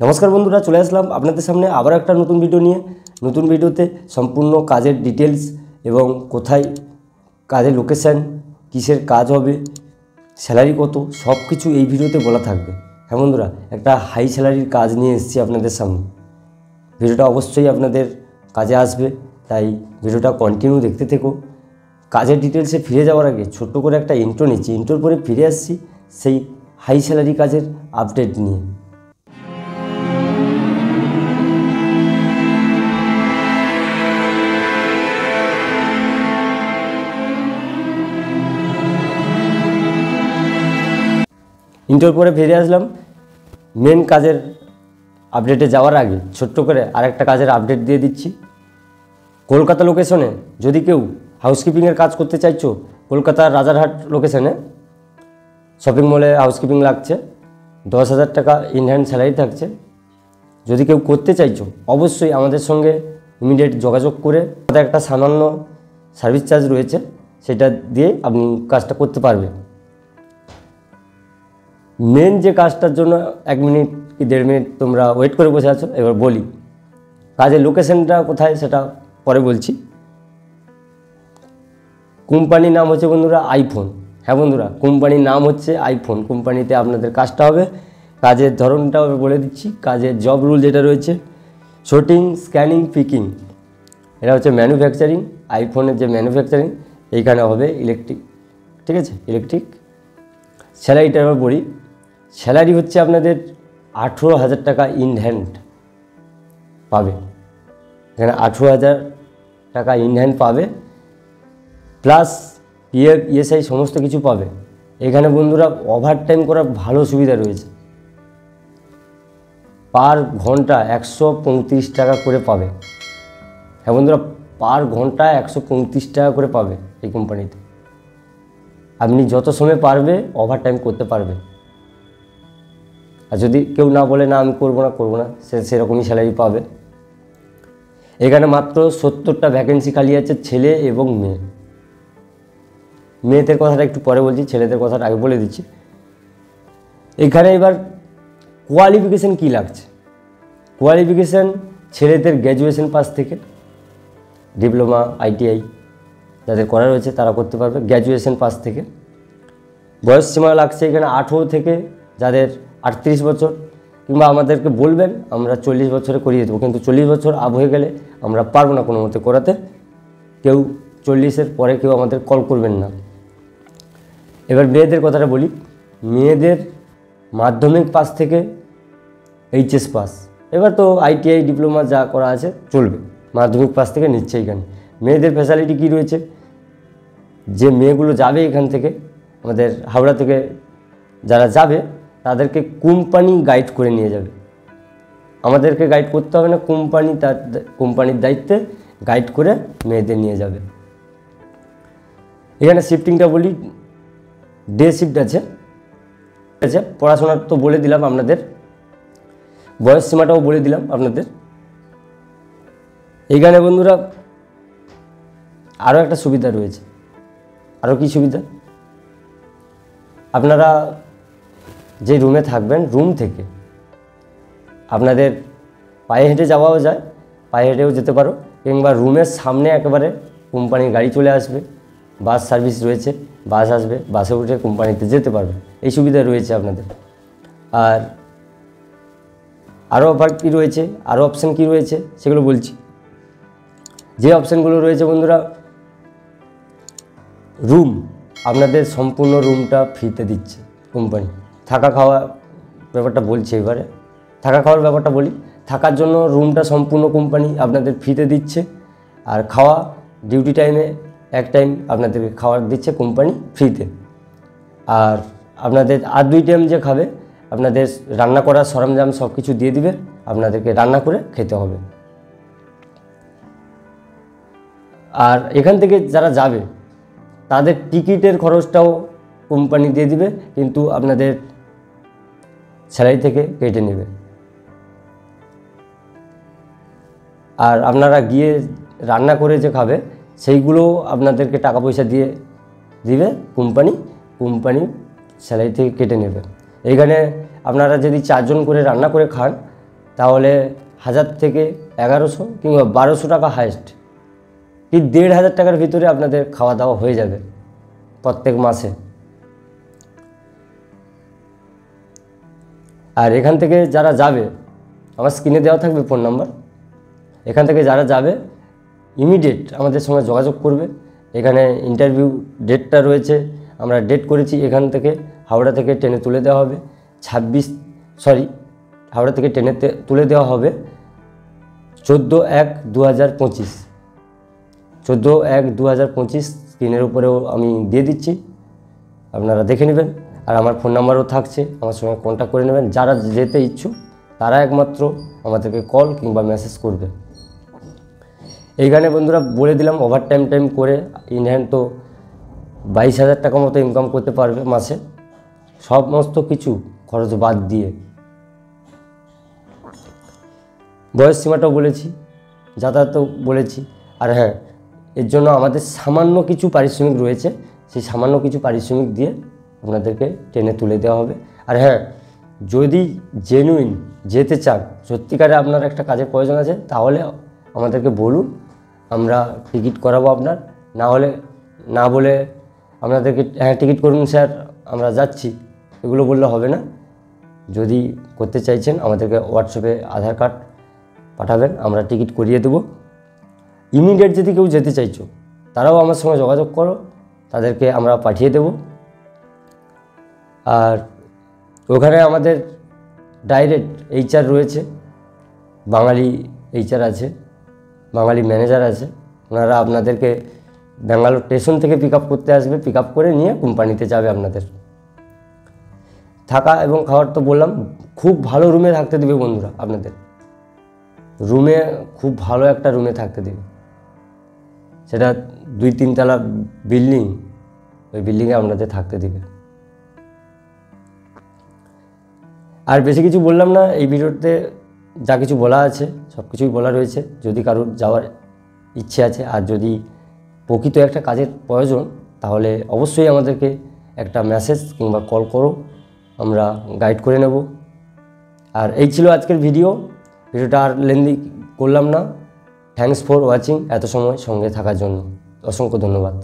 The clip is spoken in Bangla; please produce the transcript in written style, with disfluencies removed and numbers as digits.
नमस्कार बंधुरा चले आसलाम आपनादेर सामने आबार एक नतून भिडियो निये। नतून भिडियोते सम्पूर्ण काजेर डिटेल्स एवं कोथाय काजेर लोकेशन किसेर काज होबे सैलारि कत सबकिछु एई भिडियोते बला थाकबे। हाँ बंधुरा एक हाई सैलारिर काज निये एसेछि आपनादेर सामने। भिडियोटा अवश्यई आपनादेर काजे आसबे ताई भिडियोटा कन्टिन्यू देखते थेको। काजेर डिटेल्से फिरे जाओयार आगे छोट्ट करे एक इंट्रो निচ্ছি। इंट्रोर परे फिरे आसछि सेई हाई सैलारि काजेर आपडेट निये। इंटर पर फिरे आसलाम मेन काजेर आपडेटे जाওয়ার आगे छोट्ट करे आरेकटा काजेर आपडेट दिए दिচ্ছি। कलकाता लोकेशने यदि केउ हाउसकीपिंगेर काज करते चाइछो कलकाता राजारहाट लोकेशने शपिंग मले हाउसकीपिंग लागছে 10,000 टाका इन हैंड सैलारि थाकছে। यदि केउ करते चाइछो अवश्यई आमादेर संगे इमिडिएट जोगाजोग करे एक सामान्य सार्विस चार्ज रयेछे सेटा दिए आपनि काजटा करते पारबेन। मेन जे काजटार जोन्नो 1 मिनिट कि 1.5 मिनिट तोमरा वेट करे बसे आछो एबार बोली काजेर लोकेशनटा कोथाय सेटा परे बोलছি। कोम्पानिर नाम होच्छे बंधुरा आईफोन। हाँ बंधुरा कोम्पानिर नाम होच्छे आईफोन। कोम्पानिते आपनादेर काजटा होबे। काजेर धरनटा बोले दिচ্ছি। काजेर जब रूल जेटा रयेछे शर्टिंग स्कैनिंग पिकिंग एटा होच्छे मैनुफैक्चारिंग। आईफोनेर जे मैनुफैक्चारिंग एइखाने होबे इलेक्ट्रिक। ठीक आछे इलेक्ट्रिक। सैलारिटा एबार बলি सैलारि होच्छे आपनादेर 18,000 टाका इन हैंड पाबे। एखाने 18,000 टाका इन हैंड पाबे प्लस पिएफ इएसआई समस्त किछु पाबे। एखाने बंधुरा ओभार टाइम करार भालो सुविधा रयेछे। पर घंटा 135 टाका करे पाबे। हाँ बंधुरा पर घंटा 135 टाका करे पाबे এই কোম্পানিতে। আপনি যত সময় পারবে ওভার টাইম করতে পারবে। আর যদি কেউ না বলে না আমি করব না সেরকমই স্যালারি পাবে। এখানে মাত্র 70টা ভ্যাকেন্সি খালি আছে ছেলে এবং মেয়ে। মেয়েদের কথাটা একটু পরে বলছি, ছেলেদের কথাটা আগে বলে দিচ্ছি। এখানে এবার কোয়ালিফিকেশন কি লাগছে। কোয়ালিফিকেশন ছেলেদের গ্র্যাজুয়েশন পাস থেকে ডিপ্লোমা আইটিআই যাদের করা রয়েছে তারা করতে পারবে গ্র্যাজুয়েশন পাস থেকে। বয়স সীমা লাগছে এখানে 18 থেকে যাদের 38 বছর কিংবা আমাদেরকে বলবেন আমরা 40 বছরে করিয়ে দেবো, কিন্তু 40 বছর আপ হয়ে গেলে আমরা পারবো না কোনো মতে করাতে। কেউ 40-এর পরে কেউ আমাদের কল করবেন না। এবার মেয়েদের কথাটা বলি। মেয়েদের মাধ্যমিক পাস থেকে এইচএস পাস। এবার তো আইটিআই ডিপ্লোমা যা করা আছে চলবে, মাধ্যমিক পাস থেকে নিচ্ছে। এখানে মেয়েদের ফ্যাসিলিটি কী রয়েছে, যে মেয়েগুলো যাবে এখান থেকে আমাদের হাওড়া থেকে যারা যাবে তাদেরকে কোম্পানি গাইড করে নিয়ে যাবে। আমাদেরকে গাইড করতে হবে না, কোম্পানির দায়িত্বে গাইড করে মেয়েদের নিয়ে যাবে। এখানে শিফটিংটা বলি, ডে শিফট আছে। পড়াশোনা তো বলে দিলাম আপনাদের, বয়স সীমাটাও বলে দিলাম আপনাদের। এইখানে বন্ধুরা আরও একটা সুবিধা রয়েছে। আরও কি সুবিধা, আপনারা যে রুমে থাকবেন রুম থেকে আপনাদের পায়ে হেঁটে যাওয়াও যায়, পায়ে হেঁটেও যেতে পারো, কিংবা রুমের সামনে একেবারে কোম্পানির গাড়ি চলে আসবে, বাস সার্ভিস রয়েছে, বাস আসবে, বাসে উঠে কোম্পানিতে যেতে পারবে। এই সুবিধা রয়েছে আপনাদের। আর আরও অফার কী রয়েছে, আরও অপশান কী রয়েছে সেগুলো বলছি। যে অপশানগুলো রয়েছে বন্ধুরা, রুম আপনাদের সম্পূর্ণ রুমটা ফ্রিতে দিচ্ছে কোম্পানি। থাকা খাওয়া ব্যাপারটা বলছি। এবারে থাকা খাওয়ার ব্যাপারটা বলি। থাকার জন্য রুমটা সম্পূর্ণ কোম্পানি আপনাদের ফ্রিতে দিচ্ছে। আর খাওয়া ডিউটি টাইমে এক টাইম আপনাদেরকে খাবার দিচ্ছে কোম্পানি ফ্রিতে। আর আপনাদের আর 2 টাইম যে খাবে আপনাদের রান্না করার সরঞ্জাম সব কিছু দিয়ে দিবে, আপনাদেরকে রান্না করে খেতে হবে। আর এখান থেকে যারা যাবে তাদের টিকিটের খরচটাও কোম্পানি দিয়ে দিবে, কিন্তু আপনাদের স্যালারি থেকে কেটে নেবে। আর আপনারা গিয়ে রান্না করে যে খাবে সেইগুলো আপনাদেরকে টাকা পয়সা দিয়ে দিবে কোম্পানি স্যালারি থেকে কেটে নেবে। এইখানে আপনারা যদি 4 জন করে রান্না করে খান তাহলে 1000 থেকে 1100 কিংবা 1200 টাকা হাইস্ট, কি 1500 টাকার ভিতরে আপনাদের খাওয়া দাওয়া হয়ে যাবে প্রত্যেক মাসে। আর এখান থেকে যারা যাবে, আমার স্ক্রিনে দেওয়া থাকবে ফোন নাম্বার, এখান থেকে যারা যাবে ইমিডিয়েট আমাদের সঙ্গে যোগাযোগ করবে। এখানে ইন্টারভিউ ডেটটা রয়েছে, আমরা ডেট করেছি। এখান থেকে হাওড়া থেকে ট্রেনে তুলে দেওয়া হবে হাওড়া থেকে ট্রেনে তুলে দেওয়া হবে 14/1/2025। 14/1/2025 স্ক্রিনের উপরেও আমি দিয়ে দিচ্ছি, আপনারা দেখে নেবেন। আর আমার ফোন নাম্বারও থাকছে, আমার সঙ্গে কন্ট্যাক্ট করে নেবেন। যারা যেতে ইচ্ছুক তারা একমাত্র আমাদেরকে কল কিংবা মেসেজ করবে। এইখানে বন্ধুরা বলে দিলাম, ওভার টাইম করে ইন হ্যান্ড তো 22,000 টাকা মতো ইনকাম করতে পারবে মাসে, সমস্ত কিছু খরচ বাদ দিয়ে। বয়স সীমাটাও বলেছি, যাতায়াতও বলেছি। আর হ্যাঁ, এর জন্য আমাদের সামান্য কিছু পারিশ্রমিক রয়েছে, সেই সামান্য কিছু পারিশ্রমিক দিয়ে আপনাদেরকে ট্রেনে তুলে দেওয়া হবে। আর হ্যাঁ, যদি জেনুইন যেতে চান, সত্যিকারে আপনার একটা কাজের প্রয়োজন আছে, তাহলে আমাদেরকে বলুন, আমরা টিকিট করাবো আপনার। না বলে আপনাদেরকে হ্যাঁ টিকিট করুন স্যার আমরা যাচ্ছি, এগুলো বললে হবে না। যদি করতে চাইছেন আমাদেরকে হোয়াটসঅ্যাপে আধার কার্ড পাঠাবেন, আমরা টিকিট করিয়ে দেবো। ইমিডিয়েট যদি কেউ যেতে চাইছো তারাও আমার সঙ্গে যোগাযোগ করো, তাদেরকে আমরা পাঠিয়ে দেব। আর ওখানে আমাদের ডাইরেক্ট HR রয়েছে, বাঙালি HR আছে, বাঙালি ম্যানেজার আছে। ওনারা আপনাদেরকে ব্যাঙ্গালোর স্টেশন থেকে পিক আপ করতে আসবে, পিক আপ করে নিয়ে কোম্পানিতে যাবে আপনাদের। থাকা এবং খাওয়ার তো বললাম, খুব ভালো রুমে থাকতে দেবে বন্ধুরা আপনাদের। রুমে খুব ভালো একটা রুমে থাকতে দেবে, সেটা 2-3 তলা বিল্ডিং, ওই বিল্ডিংয়ে আপনাদের থাকতে দেবে। আর বেশি কিছু বললাম না, এই ভিডিওতে যা কিছু বলা আছে সব কিছুই বলা রয়েছে। যদি কারোর যাওয়ার ইচ্ছে আছে আর যদি প্রকৃত একটা কাজের প্রয়োজন, তাহলে অবশ্যই আমাদেরকে একটা মেসেজ কিংবা কল করো, আমরা গাইড করে নেব। আর এই ছিল আজকের ভিডিওটা আর লেন্দি করলাম না। থ্যাঙ্কস ফর ওয়াচিং, এত সময় সঙ্গে থাকার জন্য অসংখ্য ধন্যবাদ।